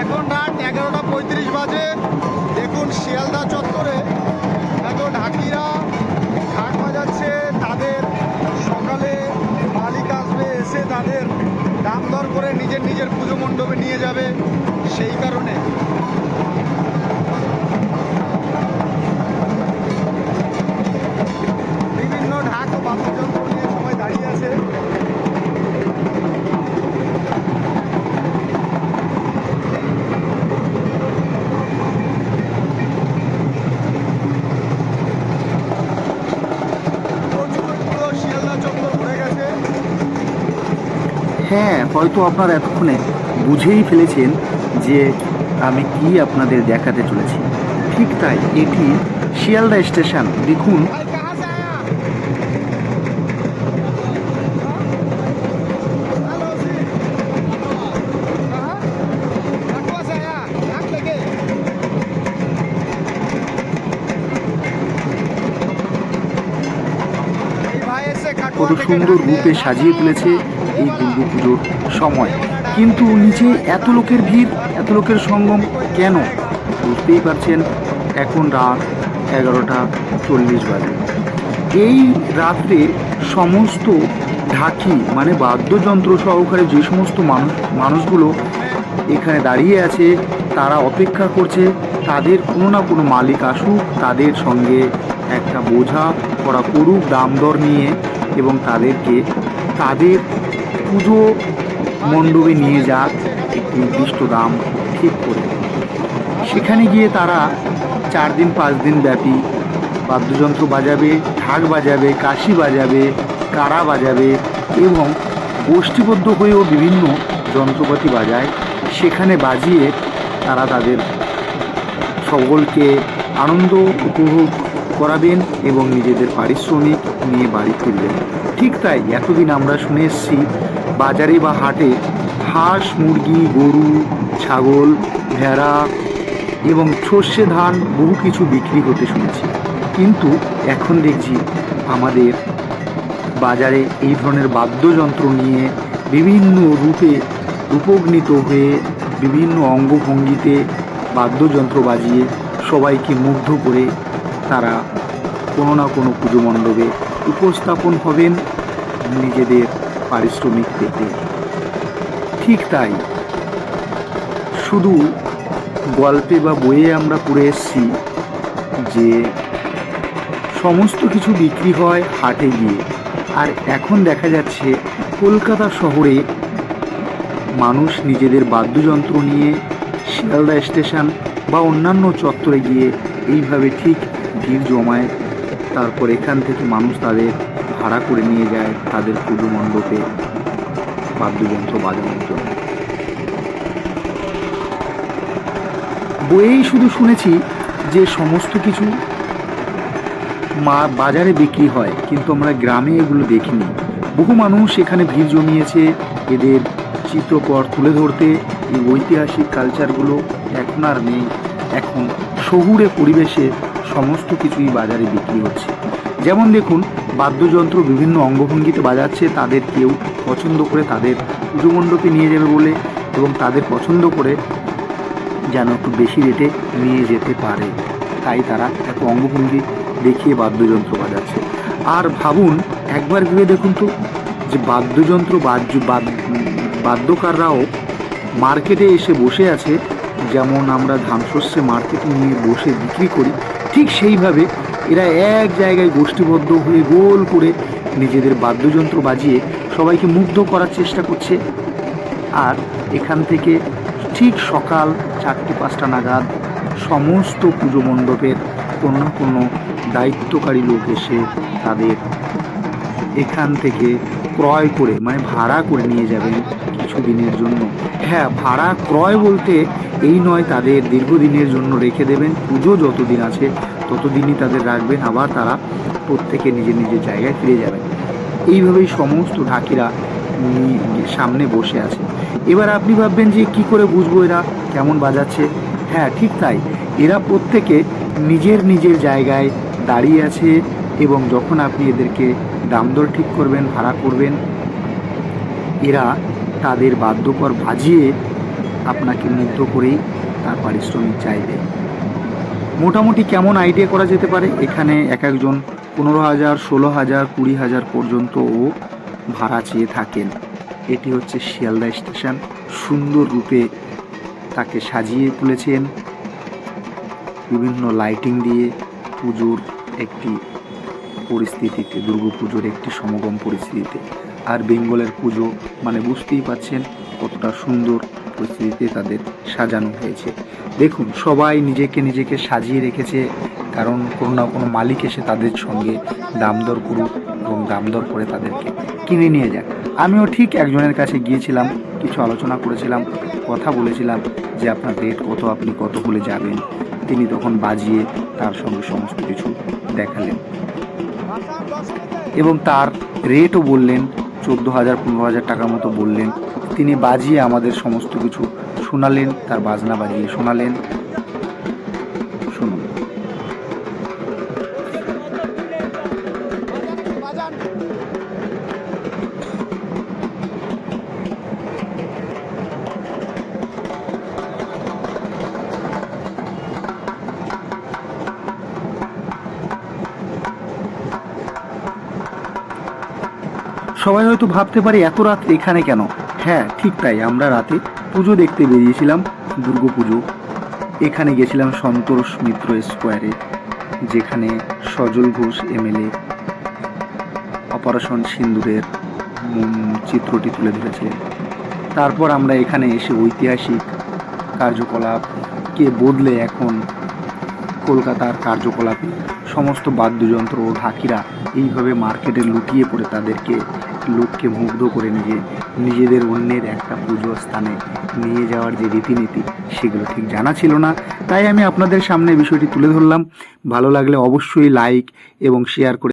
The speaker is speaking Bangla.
এখন রাত 11:35 বাজে। দেখুন শিয়ালদা চত্বরে এখন ঢাকিরা ঢাক বাজাচ্ছে। তাদের সকালে মালিক আসবে, এসে তাদের দাম দর করে নিজের নিজের পুজো মণ্ডপে নিয়ে যাবে। সেই কারণে বিভিন্ন ঢাক ও বাদ্যযন্ত্র নিয়ে সবাই দাঁড়িয়ে আছে। হ্যাঁ, হয়তো আপনারা এতক্ষণে বুঝেই ফেলেছেন যে আমি কি আপনাদের দেখাতে চলেছি। ঠিক তাই, এটি শিয়ালদা স্টেশন। দেখুন কত সুন্দর রূপে সাজিয়ে তুলেছে এই দুর্গা পুজোর সময়। কিন্তু নিচে এত লোকের ভিড়, এত লোকের সঙ্গম কেন? বুঝতেই পারছেন, এখন রাত 11:40 বাজে। এই রাত্রে সমস্ত ঢাকি মানে বাদ্যযন্ত্র সহকারে যে সমস্ত মানুষগুলো এখানে দাঁড়িয়ে আছে, তারা অপেক্ষা করছে তাদের কোনো না কোনো মালিক আসুক, তাদের সঙ্গে একটা বোঝা করা করুক দাম দর নিয়ে, এবং তাদেরকে তাদের পুজো মণ্ডপে নিয়ে যাক একটি নির্দিষ্ট দাম ঠিক করে। সেখানে গিয়ে তারা 4 দিন 5 দিন ব্যাপী বাদ্যযন্ত্র বাজাবে, ঢাক বাজাবে, কাশি বাজাবে, কাড়া বাজাবে এবং গোষ্ঠীবদ্ধ হয়েও বিভিন্ন যন্ত্রপাতি বাজায়। সেখানে বাজিয়ে তারা তাদের সকলকে আনন্দ উপভোগ করাবেন এবং নিজেদের পারিশ্রমিক নিয়ে বাড়ি ফিরবেন। ঠিক তাই, এতদিন আমরা শুনে এসেছি বাজারে বা হাটে হাঁস, মুরগি, গরু, ছাগল, ভেড়া এবং সর্ষে, ধান বহু কিছু বিক্রি হতে শুনেছি। কিন্তু এখন দেখছি আমাদের বাজারে এই ধরনের বাদ্যযন্ত্র নিয়ে বিভিন্ন রূপে রূপোগ্নিত হয়ে বিভিন্ন অঙ্গভঙ্গিতে বাদ্যযন্ত্র বাজিয়ে সবাইকে মুগ্ধ করে তারা কোনো না কোনো পুজো মণ্ডপে উপস্থাপন হবেন নিজেদের পারিশ্রমিক পেতে। ঠিক তাই, শুধু গল্পে বা বইয়ে আমরা পড়ে এসেছি যে সমস্ত কিছু বিক্রি হয় হাটে গিয়ে, আর এখন দেখা যাচ্ছে কলকাতা শহরে মানুষ নিজেদের বাদ্যযন্ত্র নিয়ে শিয়ালদা স্টেশন বা অন্যান্য চত্বরে গিয়ে এইভাবে ঠিক ভিড় জমায়। তারপর এখান থেকে মানুষ তাদের ভাড়া করে নিয়ে যায় তাদের পুজো মণ্ডপে বাদ্যযন্ত্র বাজানোর জন্য। বইয়েই শুধু শুনেছি যে সমস্ত কিছু বাজারে বিক্রি হয়, কিন্তু আমরা গ্রামে এগুলো দেখিনি। বহু মানুষ এখানে ভিড় জমিয়েছে এদের চিত্রপট তুলে ধরতে। এই ঐতিহাসিক কালচারগুলো এখন আর নেই। এখন শহুরে পরিবেশে সমস্ত কিছুই বাজারে বিক্রি হচ্ছে। যেমন দেখুন, বাদ্যযন্ত্র বিভিন্ন অঙ্গভঙ্গিতে বাজাচ্ছে, তাদের কেউ পছন্দ করে তাদের পুজো মণ্ডপে নিয়ে যাবে বলে, এবং তাদের পছন্দ করে যেন একটু বেশি রেটে নিয়ে যেতে পারে, তাই তারা এত অঙ্গভঙ্গি দেখিয়ে বাদ্যযন্ত্র বাজাচ্ছে। আর ভাবুন, একবার ভেবে দেখুন তো, যে বাদ্যযন্ত্র বাদ্যকাররাও মার্কেটে এসে বসে আছে, যেমন আমরা ধান শস্যে মার্কেটে নিয়ে বসে বিক্রি করি, ঠিক সেইভাবে এরা এক জায়গায় গোষ্ঠীবদ্ধ হয়ে গোল করে নিজেদের বাদ্যযন্ত্র বাজিয়ে সবাইকে মুগ্ধ করার চেষ্টা করছে। আর এখান থেকে ঠিক সকাল 4-5টা নাগাদ সমস্ত পুজো মণ্ডপের কোনো না কোনো দায়িত্বকারী লোক এসে তাদের এখান থেকে ক্রয় করে মানে ভাড়া করে নিয়ে যাবেন কিছু দিনের জন্য। হ্যাঁ, ভাড়া ক্রয় বলতে এই নয়, তাদের দীর্ঘদিনের জন্য রেখে দেবেন। পুজো যতদিন আছে ততদিনই তাদের রাখবেন, আবার তারা প্রত্যেকে নিজের নিজের জায়গায় ফিরে যাবেন। এইভাবেই সমস্ত ঢাকিরা সামনে বসে আছে। এবার আপনি ভাববেন যে কি করে বুঝবো এরা কেমন বাজাচ্ছে? হ্যাঁ, ঠিক তাই, এরা প্রত্যেকে নিজের নিজের জায়গায় দাঁড়িয়ে আছে, এবং যখন আপনি এদেরকে দাম দর ঠিক করবেন, ভাড়া করবেন, এরা তাদের বাদ্যকর বাজিয়ে আপনাকে মুগ্ধ করেই তার পারিশ্রমিক চাইবে। মোটামুটি কেমন আইডিয়া করা যেতে পারে, এখানে এক একজন 15,000, 16,000, 20,000 পর্যন্তও ভাড়া চেয়ে থাকেন। এটি হচ্ছে শিয়ালদা স্টেশন, সুন্দর রূপে তাকে সাজিয়ে তুলেছেন বিভিন্ন লাইটিং দিয়ে। পুজোর একটি পরিস্থিতিতে, দুর্গাপুজোর একটি সমাগম পরিস্থিতিতে। আর বেঙ্গলের পুজো মানে বুঝতেই পাচ্ছেন কতটা সুন্দর পরিস্থিতিতে তাদের সাজানো হয়েছে। দেখুন, সবাই নিজেকে সাজিয়ে রেখেছে, কারণ কোনো না কোনো মালিক এসে তাদের সঙ্গে দাম দর করুক এবং দাম দর করে তাদেরকে কিনে নিয়ে যাক। আমিও ঠিক একজনের কাছে গিয়েছিলাম, কিছু আলোচনা করেছিলাম, কথা বলেছিলাম যে আপনার রেট কত, আপনি কত বলে যাবেন। তিনি তখন বাজিয়ে তার সঙ্গে সমস্ত কিছু দেখালেন এবং তার রেটও বললেন, 14,000, 15,000 টাকার মতো বললেন। তিনি বাজিয়ে আমাদের সমস্ত কিছু শোনালেন, তার বাজনা বাজিয়ে শোনালেন। শুনুন। সবাই হয়তো ভাবতে পারে এত রাত এখানে কেন। হ্যাঁ, ঠিক তাই, আমরা রাতে পুজো দেখতে বেরিয়েছিলাম, দুর্গা পুজো। এখানে গেছিলাম সন্তোষ মিত্র স্কোয়ারে, যেখানে সজল ঘোষ এমএলএ অপারেশন সিন্দুরের চিত্রটি তুলে ধরেছিলেন। তারপর আমরা এখানে এসে ঐতিহাসিক কার্যকলাপকে বদলে এখন কলকাতার কার্যকলাপে সমস্ত বাদ্যযন্ত্র ও ঢাকিরা এইভাবে মার্কেটে লুটিয়ে পড়ে তাদেরকে লোককে মুগ্ধ করে নিজেদের অন্যের একটা পুজো স্থানে নিয়ে যাওয়ার যে রীতিনীতি, সেগুলো ঠিক জানা ছিল না। তাই আমি আপনাদের সামনে বিষয়টি তুলে ধরলাম। ভালো লাগলে অবশ্যই লাইক এবং শেয়ার করে